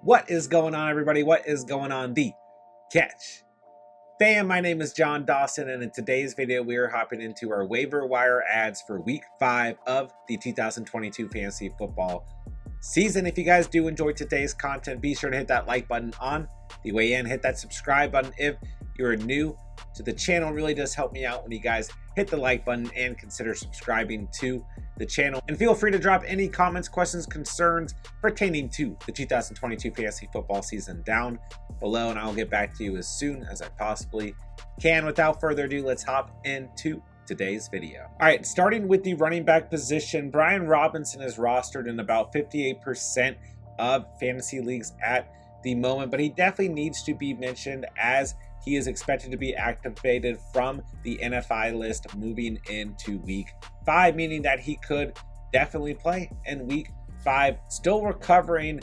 What is going on, everybody? What is going on, the Catch fam? My name is John Dawson, and in today's video, we are hopping into our waiver wire ads for week 5 of the 2022 fantasy football season. If you guys do enjoy today's content, be sure to hit that like button on the way in. Hit that subscribe button if you're new to the channel. It really does help me out when you guys hit the like button and consider subscribing to the channel. And feel free to drop any comments, questions, concerns pertaining to the 2022 fantasy football season down below, and I'll get back to you as soon as I possibly can. Without further ado, let's hop into today's video. All right, starting with the running back position, Brian Robinson is rostered in about 58% of fantasy leagues at the moment, but he definitely needs to be mentioned as he is expected to be activated from the NFI list moving into week 5, meaning that he could definitely play in week 5, still recovering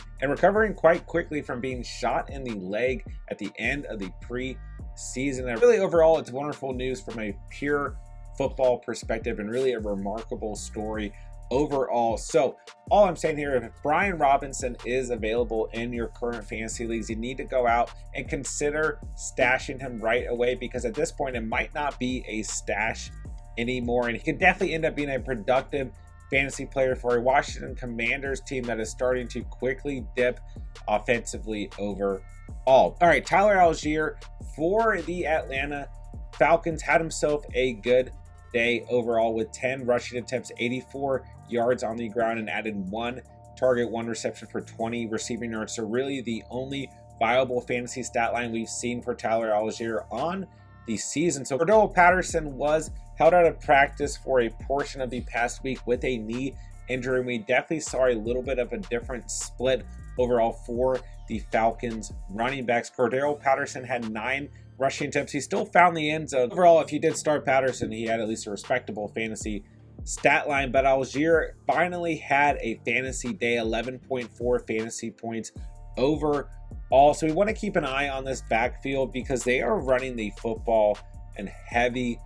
quite quickly from being shot in the leg at the end of the preseason. And really, overall, it's wonderful news from a pure football perspective and really a remarkable story overall. So all I'm saying here, if Brian Robinson is available in your current fantasy leagues, you need to go out and consider stashing him right away, because at this point it might not be a stash anymore, and he could definitely end up being a productive fantasy player for a Washington Commanders team that is starting to quickly dip offensively overall. All right, Tyler Algier for the Atlanta Falcons had himself a good day overall with 10 rushing attempts, 84 yards on the ground, and added 1 target, 1 reception for 20 receiving yards. So really the only viable fantasy stat line we've seen for Tyler Algier on the season. So Cordell Patterson was held out of practice for a portion of the past week with a knee injury. We definitely saw a little bit of a different split overall for the Falcons running backs. Cordell Patterson had 9 rushing attempts. He still found the end zone. Overall, if you did start Patterson, he had at least a respectable fantasy stat line. But Algier finally had a fantasy day, 11.4 fantasy points overall. So we want to keep an eye on this backfield because they are running the football in heavy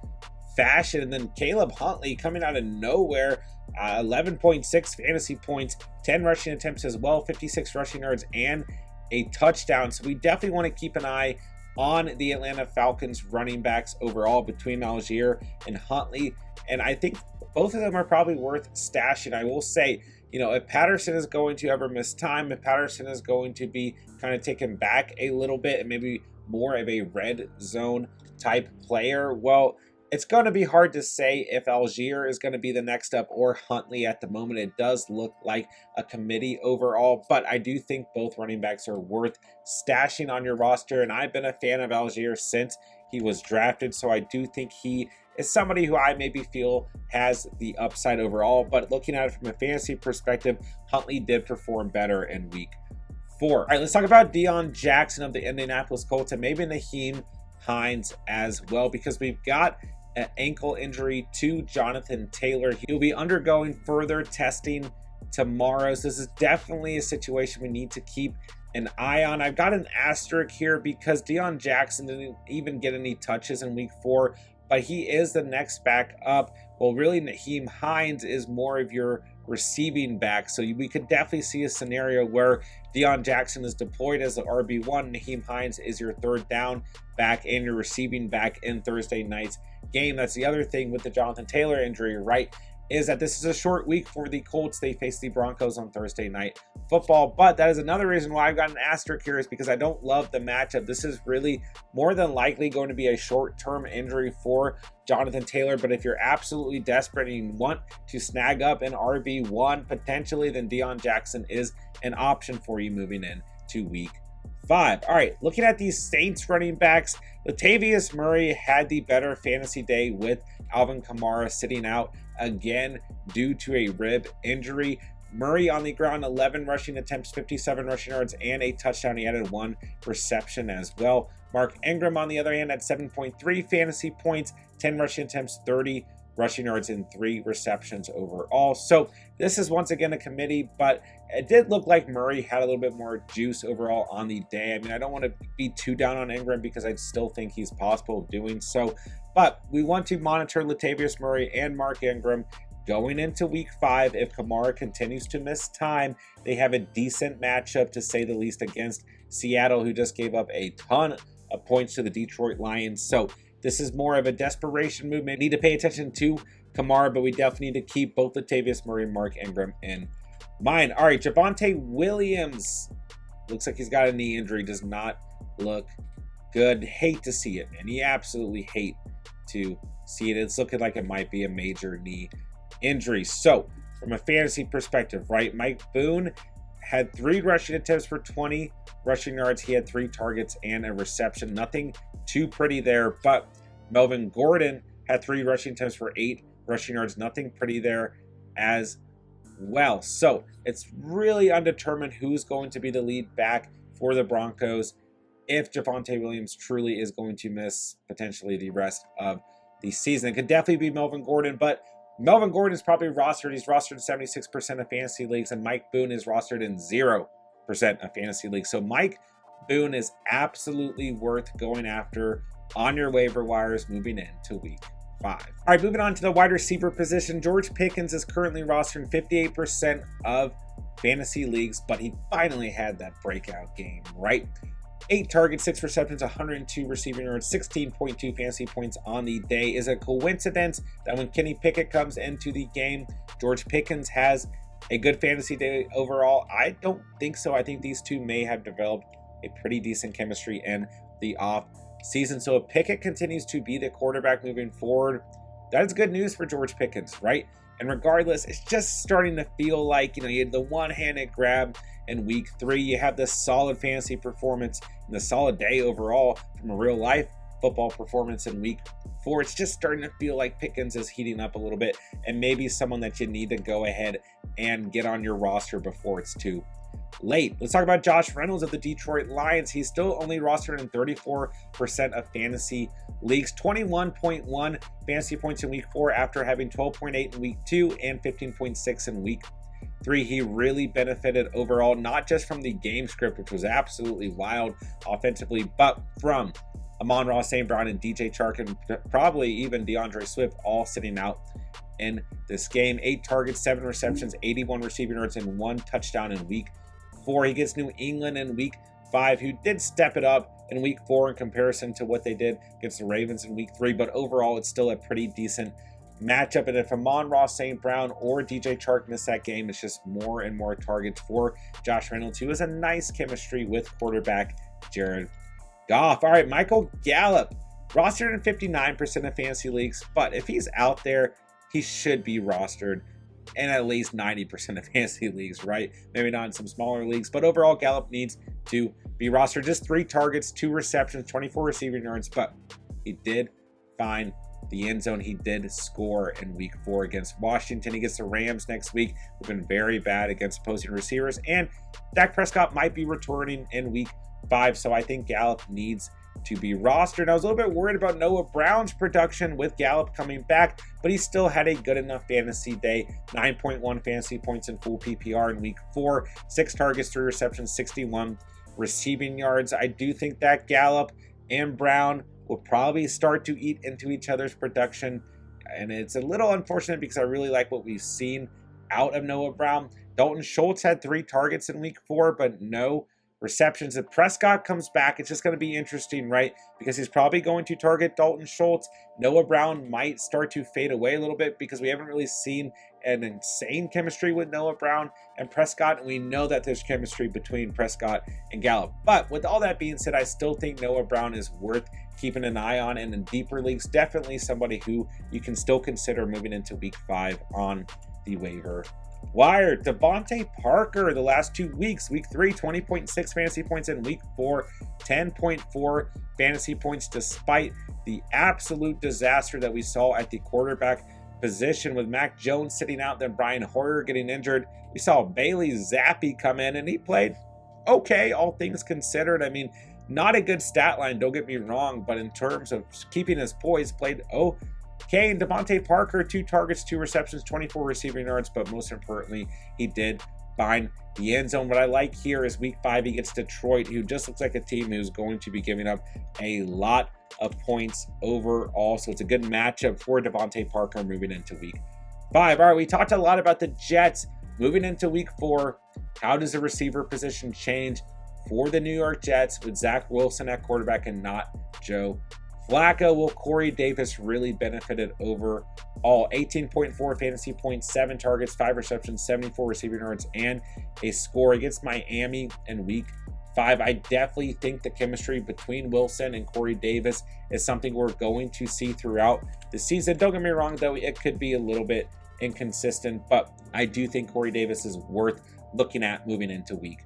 fashion. And then Caleb Huntley coming out of nowhere, 11.6 fantasy points, 10 rushing attempts as well, 56 rushing yards, and a touchdown. So we definitely want to keep an eye on the Atlanta Falcons running backs overall between Algier and Huntley. And I think both of them are probably worth stashing. I will say, if Patterson is going to ever miss time, if Patterson is going to be kind of taken back a little bit and maybe more of a red zone type player, well, it's going to be hard to say if Algier is going to be the next up or Huntley. At the moment, it does look like a committee overall, but I do think both running backs are worth stashing on your roster, and I've been a fan of Algier since he was drafted, so I do think he is somebody who I maybe feel has the upside overall. But looking at it from a fantasy perspective, Huntley did perform better in week 4. All right, let's talk about Deion Jackson of the Indianapolis Colts and maybe Nyheim Hines as well, because we've got an ankle injury to Jonathan Taylor. He'll be undergoing further testing tomorrow. So this is definitely a situation we need to keep an eye on. I've got an asterisk here because Deion Jackson didn't even get any touches in week 4, but he is the next back up. Well, really, Nyheim Hines is more of your receiving back. So we could definitely see a scenario where Deion Jackson is deployed as the RB1. Nyheim Hines is your third down back and your receiving back in Thursday night's game. That's the other thing with the Jonathan Taylor injury, right, is that this is a short week for the Colts. They face the Broncos on Thursday night football, but that is another reason why I've got an asterisk here, is because I don't love the matchup. This is really more than likely going to be a short-term injury for Jonathan Taylor, but if you're absolutely desperate and you want to snag up an RB1 potentially, then Deion Jackson is an option for you moving in to week 5. All right, looking at these Saints running backs, Latavius Murray had the better fantasy day with Alvin Kamara sitting out again due to a rib injury. Murray on the ground, 11 rushing attempts, 57 rushing yards, and a touchdown. He added 1 reception as well. Mark Ingram, on the other hand, had 7.3 fantasy points, 10 rushing attempts, 30 rushing yards, and 3 receptions overall. So this is once again a committee, but it did look like Murray had a little bit more juice overall on the day. I mean, I don't want to be too down on Ingram because I still think he's possible of doing so, but we want to monitor Latavius Murray and Mark Ingram going into week 5, if Kamara continues to miss time, they have a decent matchup, to say the least, against Seattle, who just gave up a ton of points to the Detroit Lions. So this is more of a desperation move. We need to pay attention to Kamara, but we definitely need to keep both Latavius Murray and Mark Ingram in mind. All right, Javonte Williams. Looks like he's got a knee injury. Does not look good. Hate to see it, man. You absolutely hate to see it. It's looking like it might be a major knee injury. So, from a fantasy perspective, right, Mike Boone had 3 rushing attempts for 20 rushing yards. He had 3 targets and a reception. Nothing too pretty there, but Melvin Gordon had 3 rushing attempts for 8 rushing yards. Nothing pretty there as well. So it's really undetermined who's going to be the lead back for the Broncos if Javonte Williams truly is going to miss potentially the rest of the season. It could definitely be Melvin Gordon, but Melvin Gordon is probably rostered. He's rostered in 76% of fantasy leagues, and Mike Boone is rostered in 0% of fantasy leagues. So Mike Boone is absolutely worth going after on your waiver wires moving into week 5. All right, moving on to the wide receiver position. George Pickens is currently rostered in 58% of fantasy leagues, but he finally had that breakout game, right? 8 targets, 6 receptions, 102 receiving yards, 16.2 fantasy points on the day. Is it a coincidence that when Kenny Pickett comes into the game, George Pickens has a good fantasy day overall? I don't think so. I think these two may have developed a pretty decent chemistry in the off season. So if Pickett continues to be the quarterback moving forward, that is good news for George Pickens, right? And regardless, it's just starting to feel like, you had the one-handed grab in week 3. You have this solid fantasy performance and the solid day overall from a real life football performance in week 4. It's just starting to feel like Pickens is heating up a little bit, and maybe someone that you need to go ahead and get on your roster before it's too late. Let's talk about Josh Reynolds of the Detroit Lions. He's still only rostered in 34% of fantasy leagues, 21.1 fantasy points in week 4 after having 12.8 in week 2 and 15.6 in week 3. He really benefited overall, not just from the game script, which was absolutely wild offensively, but from Amon-Ra St. Brown and DJ Chark, and probably even DeAndre Swift, all sitting out in this game. 8 targets, 7 receptions, 81 receiving yards, and 1 touchdown in week 4. He gets New England in week 5, who did step it up in week 4 in comparison to what they did against the Ravens in week 3, but overall it's still a pretty decent matchup. And if Amon-Ra St. Brown or DJ Chark miss that game, it's just more and more targets for Josh Reynolds, who has a nice chemistry with quarterback Jared Goff. All right, Michael Gallup, rostered in 59% of fantasy leagues, but if he's out there, he should be rostered in at least 90% of fantasy leagues, right? Maybe not in some smaller leagues, but overall Gallup needs to be rostered. Just 3 targets, 2 receptions, 24 receiving yards, but he did find the end zone. He did score in week 4 against Washington. He gets the Rams next week, who've been very bad against opposing receivers, and Dak Prescott might be returning in week 5, so I think Gallup needs to be rostered. I was a little bit worried about Noah Brown's production with Gallup coming back, but he still had a good enough fantasy day. 9.1 fantasy points in full PPR in week 4, 6 targets, 3 receptions, 61 receiving yards. I do think that Gallup and Brown will probably start to eat into each other's production, and it's a little unfortunate because I really like what we've seen out of Noah Brown. Dalton Schultz had 3 targets in week 4, but no receptions. If Prescott comes back, it's just going to be interesting, right? Because he's probably going to target Dalton Schultz. Noah Brown might start to fade away a little bit because we haven't really seen an insane chemistry with Noah Brown and Prescott, and we know that there's chemistry between Prescott and Gallup. But with all that being said, I still think Noah Brown is worth keeping an eye on, and in deeper leagues, definitely somebody who you can still consider moving into week 5 on the waiver wire. Devontae Parker, the last 2 weeks, week 3, 20.6 fantasy points, in week 4, 10.4 fantasy points, despite the absolute disaster that we saw at the quarterback position with Mac Jones sitting out, then Brian Hoyer getting injured. We saw Bailey Zappi come in, and he played okay, all things considered. I mean, not a good stat line, don't get me wrong, but in terms of keeping his poise, played okay. And Devontae Parker, 2 targets, 2 receptions, 24 receiving yards, but most importantly, he did find the end zone. What I like here is week 5, he gets Detroit, who just looks like a team who's going to be giving up a lot of points overall. So it's a good matchup for Devontae Parker moving into week 5. All right, we talked a lot about the Jets moving into week 4. How does the receiver position change for the New York Jets with Zach Wilson at quarterback and not Joe Flacco? Will Corey Davis really benefited overall? 18.4 fantasy points, 7 targets, 5 receptions, 74 receiving yards, and a score against Miami in week 5. I definitely think the chemistry between Wilson and Corey Davis is something we're going to see throughout the season. Don't get me wrong, though, it could be a little bit inconsistent, but I do think Corey Davis is worth looking at moving into week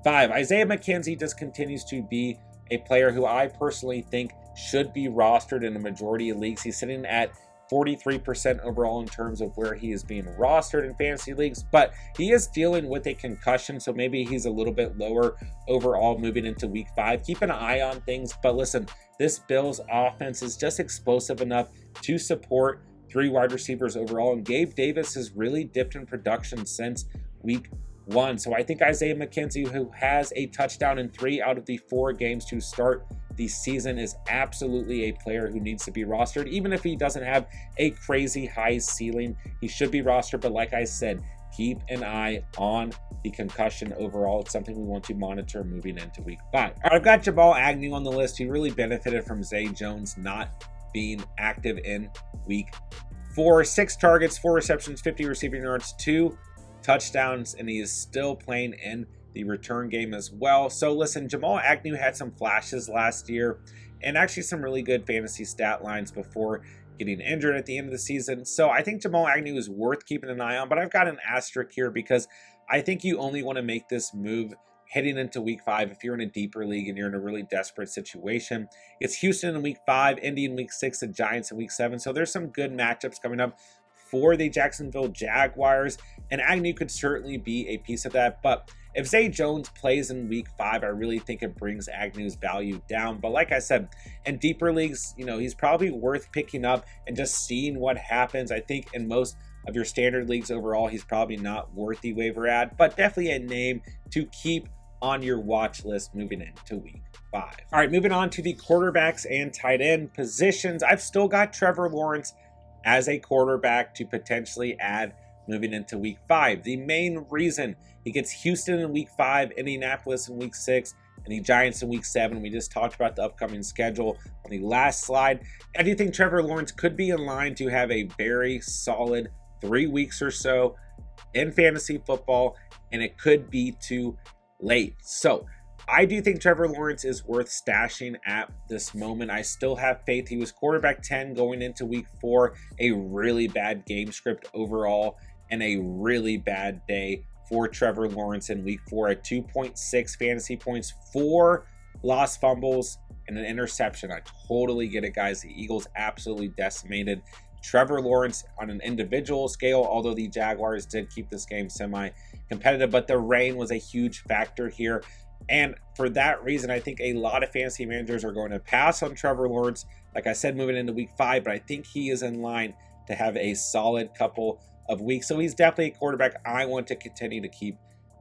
5. Isaiah McKenzie just continues to be a player who I personally think should be rostered in a majority of leagues. He's sitting at 43% overall in terms of where he is being rostered in fantasy leagues, but he is dealing with a concussion, so maybe he's a little bit lower overall moving into week 5. Keep an eye on things, but listen, this Bills offense is just explosive enough to support 3 wide receivers overall, and Gabe Davis has really dipped in production since week 1. So I think Isaiah McKenzie, who has a touchdown in 3 out of the 4 games to start the season, is absolutely a player who needs to be rostered. Even if he doesn't have a crazy high ceiling, he should be rostered. But like I said, keep an eye on the concussion overall. It's something we want to monitor moving into week 5. All right, I've got Jamal Agnew on the list. He really benefited from Zay Jones not being active in week 4. 6 targets, 4 receptions, 50 receiving yards, 2 touchdowns, and he is still playing in the return game as well. So listen, Jamal Agnew had some flashes last year and actually some really good fantasy stat lines before getting injured at the end of the season. So I think Jamal Agnew is worth keeping an eye on, but I've got an asterisk here because I think you only want to make this move heading into week 5 if you're in a deeper league and you're in a really desperate situation. It's Houston in week 5, Indy in week 6, the Giants in week 7. So there's some good matchups coming up for the Jacksonville Jaguars, and Agnew could certainly be a piece of that. But if Zay Jones plays in week 5, I really think it brings Agnew's value down. But like I said, in deeper leagues, he's probably worth picking up and just seeing what happens. I think in most of your standard leagues overall, he's probably not worth the waiver ad, but definitely a name to keep on your watch list moving into week 5. All right, moving on to the quarterbacks and tight end positions. I've still got Trevor Lawrence as a quarterback to potentially add moving into week 5. The main reason: he gets Houston in week 5, Indianapolis in week 6, and the Giants in week 7. We just talked about the upcoming schedule on the last slide. I do think Trevor Lawrence could be in line to have a very solid 3 weeks or so in fantasy football, and it could be too late. So I do think Trevor Lawrence is worth stashing at this moment. I still have faith. He was quarterback 10 going into week 4, a really bad game script overall, and a really bad day for Trevor Lawrence in week 4 at 2.6 fantasy points, 4 lost fumbles, and an interception. I totally get it, guys. The Eagles absolutely decimated Trevor Lawrence on an individual scale, although the Jaguars did keep this game semi-competitive, but the rain was a huge factor here. And for that reason, I think a lot of fantasy managers are going to pass on Trevor Lawrence, like I said, moving into week 5, but I think he is in line to have a solid couple of weeks. So he's definitely a quarterback I want to continue to keep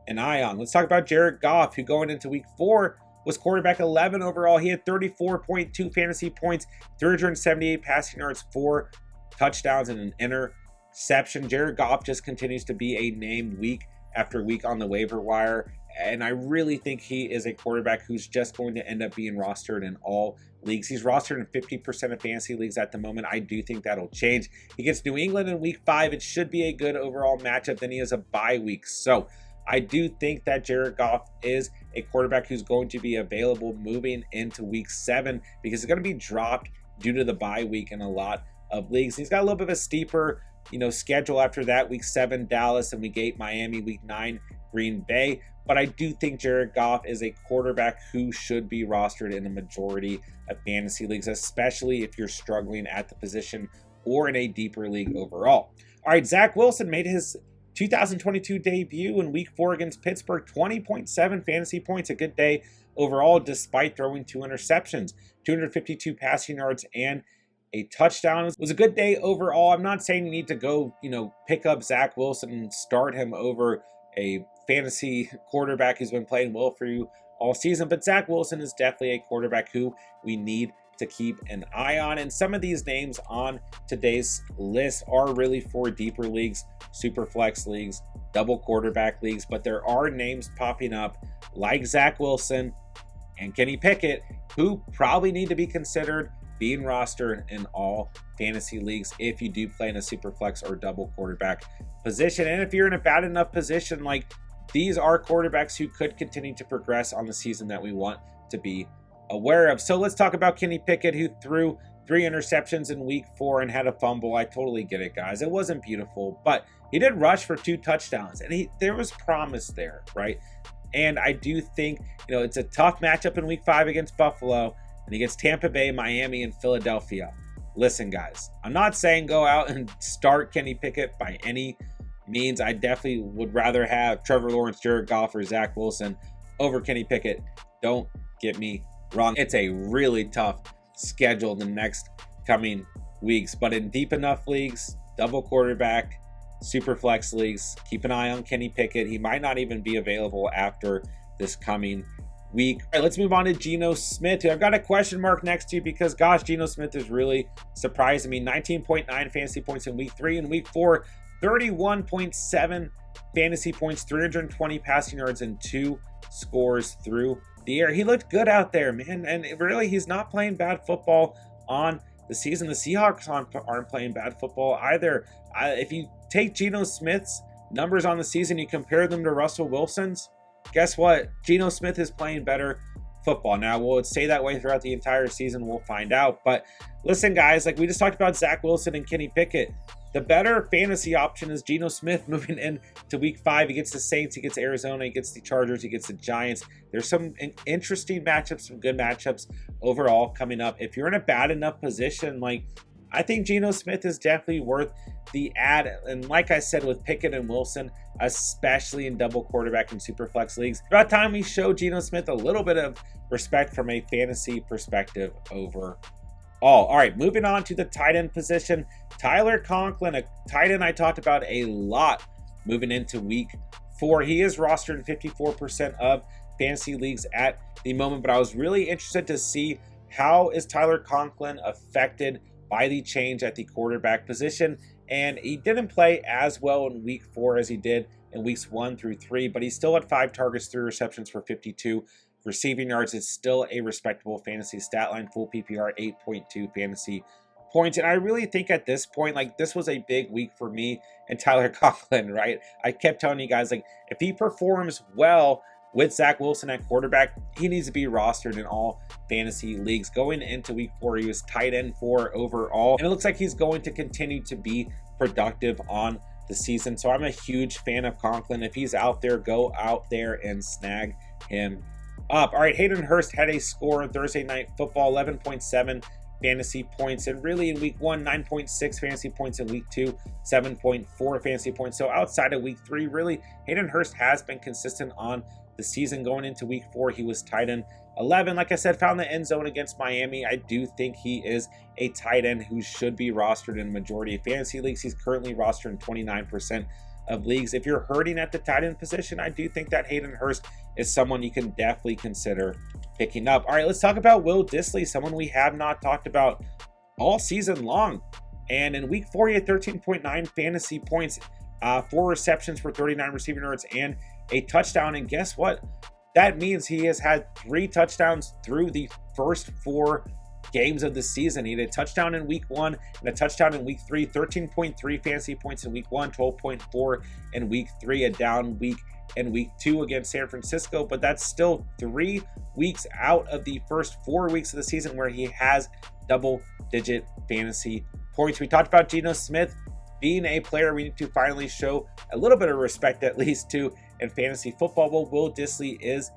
an eye on. Let's talk about Jared Goff, who going into week 4 was quarterback 11 overall. He had 34.2 fantasy points, 378 passing yards, 4 touchdowns, and an interception. Jared Goff just continues to be a named week after week on the waiver wire, and I really think he is a quarterback who's just going to end up being rostered in all leagues. He's rostered in 50% of fantasy leagues at the moment. I do think that'll change. He gets New England in week 5. It should be a good overall matchup. Then he has a bye week. So I do think that Jared Goff is a quarterback who's going to be available moving into week 7 because he's going to be dropped due to the bye week in a lot of leagues. He's got a little bit of a steeper, schedule after that. Week 7, Dallas, and week 8, Miami. Week 9, Green Bay. But I do think Jared Goff is a quarterback who should be rostered in the majority of fantasy leagues, especially if you're struggling at the position or in a deeper league overall. All right, Zach Wilson made his 2022 debut in week 4 against Pittsburgh. 20.7 fantasy points, a good day overall, despite throwing 2 interceptions, 252 passing yards, and a touchdown. It was a good day overall. I'm not saying you need to go, pick up Zach Wilson and start him over a fantasy quarterback who's been playing well for you all season, but Zach Wilson is definitely a quarterback who we need to keep an eye on. And some of these names on today's list are really for deeper leagues, super flex leagues, double quarterback leagues, but there are names popping up like Zach Wilson and Kenny Pickett who probably need to be considered being rostered in all fantasy leagues if you do play in a super flex or double quarterback position. And if you're in a bad enough position, like, these are quarterbacks who could continue to progress on the season that we want to be aware of. So let's talk about Kenny Pickett, who threw 3 interceptions in week 4 and had a fumble. I totally get it, guys. It wasn't beautiful, but he did rush for 2 touchdowns, and there was promise there, right? And I do think, it's a tough matchup in week 5 against Buffalo, and against Tampa Bay, Miami, and Philadelphia. Listen, guys, I'm not saying go out and start Kenny Pickett by any means. I definitely would rather have Trevor Lawrence, Jared Goff, or Zach Wilson over Kenny Pickett. Don't get me wrong. It's a really tough schedule the next coming weeks, but in deep enough leagues, double quarterback, super flex leagues, keep an eye on Kenny Pickett. He might not even be available after this coming week. All right, let's move on to Geno Smith, who I've got a question mark next to, because gosh, Geno Smith is really surprising me. 19.9 fantasy points in week 3. In week 4, 31.7 fantasy points, 320 passing yards, and 2 scores through the air. He looked good out there, man, and really, he's not playing bad football on the season. The Seahawks aren't playing bad football either. If you take Geno Smith's numbers on the season, you compare them to Russell Wilson's, guess what? Geno Smith is playing better football. Now, will it stay that way throughout the entire season? We'll find out. But listen, guys, like we just talked about Zach Wilson and Kenny Pickett, the better fantasy option is Geno Smith moving into week 5. He gets the Saints, he gets Arizona, he gets the Chargers, he gets the Giants. There's some interesting matchups, some good matchups overall coming up. If you're in a bad enough position, like, I think Geno Smith is definitely worth the ad. And like I said, with Pickett and Wilson, especially in double quarterback and super flex leagues, about time we show Geno Smith a little bit of respect from a fantasy perspective overall. All right, moving on to the tight end position. Tyler Conklin, a tight end I talked about a lot moving into week 4. He is rostered in 54% of fantasy leagues at the moment, but I was really interested to see how is Tyler Conklin affected by the change at the quarterback position. And he didn't play as well in week 4 as he did in weeks 1 through 3, but he still had 5 targets, 3 receptions for 52 receiving yards. Is still a respectable fantasy stat line. Full PPR, 8.2 fantasy points. And I really think at this point, like, this was a big week for me and Tyler Conklin, right? I kept telling you guys, like, if he performs well with Zach Wilson at quarterback, he needs to be rostered in all fantasy leagues. Going into week 4, he was tight end 4 overall, and it looks like he's going to continue to be productive on the season. So I'm a huge fan of Conklin. If he's out there, go out there and snag him up. All right, Hayden Hurst had a score on Thursday Night Football, 11.7 fantasy points, and really in week 1, 9.6 fantasy points. In week 2, 7.4 fantasy points. So outside of week 3, really, Hayden Hurst has been consistent on the season. Going into week 4, he was tight end 11. Like I said, found the end zone against Miami. I do think he is a tight end who should be rostered in a majority of fantasy leagues. He's currently rostered in 29% of leagues. If you're hurting at the tight end position, I do think that Hayden Hurst is someone you can definitely consider picking up. All right, let's talk about Will Dissly, someone we have not talked about all season long. And in week 4, he had 13.9 fantasy points, 4 receptions for 39 receiving yards, and a touchdown. And guess what? That means he has had 3 touchdowns through the first 4 games of the season. He had a touchdown in week 1 and a touchdown in week 3, 13.3 fantasy points in week 1, 12.4 in week 3, a down week in week 2 against San Francisco. But that's still 3 weeks out of the first 4 weeks of the season where he has double-digit fantasy points. We talked about Geno Smith being a player we need to finally show a little bit of respect, at least, to in fantasy football. Well, Will Dissly is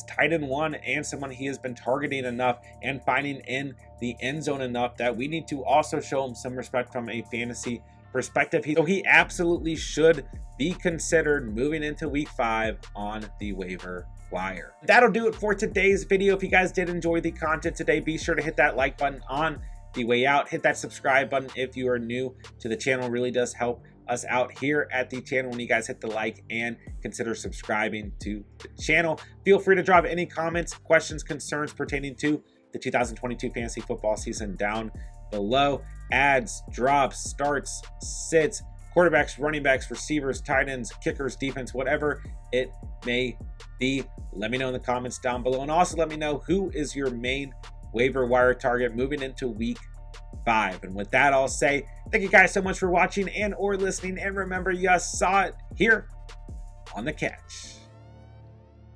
tight end 1 and someone he has been targeting enough and finding in the end zone enough that we need to also show him some respect from a fantasy perspective. So he absolutely should be considered moving into week 5 on the waiver wire. That'll do it for today's video. If you guys did enjoy the content today, be sure to hit that like button on the way out. Hit that subscribe button if you are new to the channel. It really does help us out here at the channel when you guys hit the like and consider subscribing to the channel. Feel free to drop any comments, questions, concerns pertaining to the 2022 fantasy football season down below. Adds, drops, starts, sits, quarterbacks, running backs, receivers, tight ends, kickers, defense, whatever it may be. Let me know in the comments down below. And also let me know who is your main waiver wire target moving into week 5. And with that, I'll say thank you guys so much for watching and or listening. And remember, you guys saw it here on The Catch.